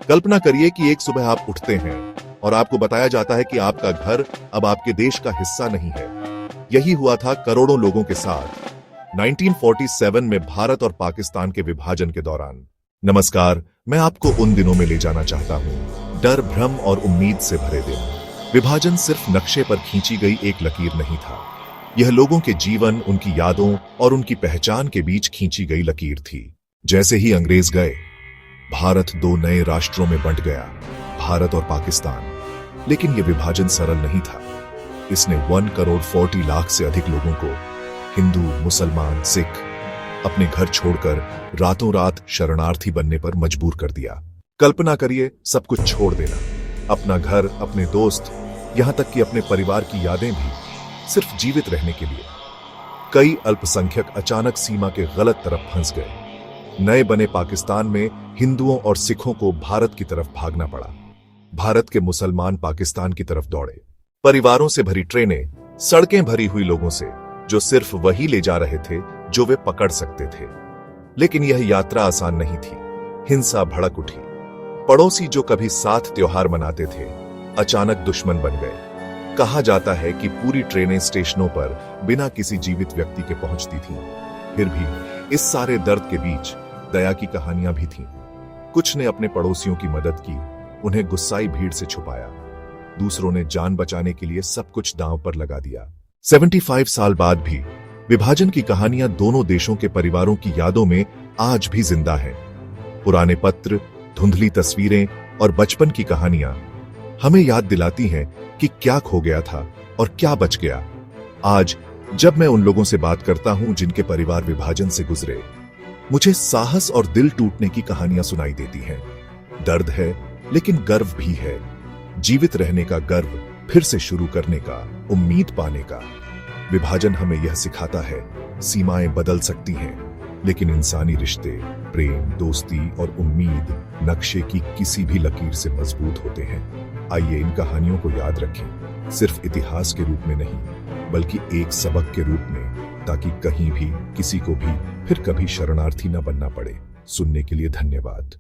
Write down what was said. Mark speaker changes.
Speaker 1: कल्पना करिए कि एक सुबह आप उठते हैं और आपको बताया जाता है कि आपका घर अब आपके देश का हिस्सा नहीं है। यही हुआ था करोड़ों लोगों के साथ 1947 में भारत और पाकिस्तान के विभाजन के दौरान। नमस्कार, मैं आपको उन दिनों में ले जाना चाहता हूं, डर, भ्रम और उम्मीद से भरे दिन। विभाजन सिर्फ नक्शे पर खींची गई एक लकीर नहीं था, यह लोगों के जीवन, उनकी यादों और उनकी पहचान के बीच खींची गई लकीर थी। जैसे ही अंग्रेज गए, भारत दो नए राष्ट्रों में बंट गया, भारत और पाकिस्तान। लेकिन यह विभाजन सरल नहीं था। इसने 1 करोड़ 40 लाख से अधिक लोगों को, हिंदू, मुसलमान, सिख, अपने घर छोड़कर रातों रात शरणार्थी बनने पर मजबूर कर दिया। कल्पना करिए, सब कुछ छोड़ देना, अपना घर, अपने दोस्त, यहां तक कि अपने परिवार की यादें भी, सिर्फ जीवित रहने के लिए। कई अल्पसंख्यक अचानक सीमा के गलत तरफ फंस गए। नए बने पाकिस्तान में हिंदुओं और सिखों को भारत की तरफ भागना पड़ा। भारत के मुसलमान पाकिस्तान की तरफ दौड़े। परिवारों से भरी ट्रेनें, सड़कें भरी हुई लोगों से, जो सिर्फ वही ले जा रहे थे जो वे पकड़ सकते थे। लेकिन यह यात्रा आसान नहीं थी। हिंसा भड़क उठी। पड़ोसी जो कभी साथ त्योहार मनाते थे, अचानक दुश्मन बन गए। कहा जाता है कि पूरी ट्रेनें स्टेशनों पर बिना किसी जीवित व्यक्ति के पहुंचती थीं। फिर भी इस सारे दर्द के बीच दया की कहानियां भी थीं। कुछ ने अपने पड़ोसियों की मदद की, उन्हें गुस्साई भीड़ से छुपाया। दूसरों ने जान बचाने के लिए सब कुछ दांव पर लगा दिया। 75 साल बाद भी विभाजन की कहानियां दोनों देशों के परिवारों की यादों में आज भी जिंदा हैं। पुराने पत्र, धुंधली तस्वीरें और बचपन की कहानियां हमें याद दिलाती हैं कि क्या खो गया था और क्या बच गया। आज जब मैं उन लोगों से बात करता हूं जिनके परिवार विभाजन से गुजरे, मुझे साहस और दिल टूटने की कहानियां सुनाई देती हैं। दर्द है, लेकिन गर्व भी है। जीवित रहने का गर्व, फिर से शुरू करने का, उम्मीद पाने का। विभाजन हमें यह सिखाता है, सीमाएं बदल सकती हैं, लेकिन इंसानी रिश्ते, प्रेम, दोस्ती और उम्मीद नक्शे की किसी भी लकीर से मजबूत होते हैं। आइए इन कहानियों को याद रखें, सिर्फ इतिहास के रूप में नहीं, बल्कि एक सबक के रूप में, ताकि कहीं भी किसी को भी फिर कभी शरणार्थी न बनना पड़े। सुनने के लिए धन्यवाद।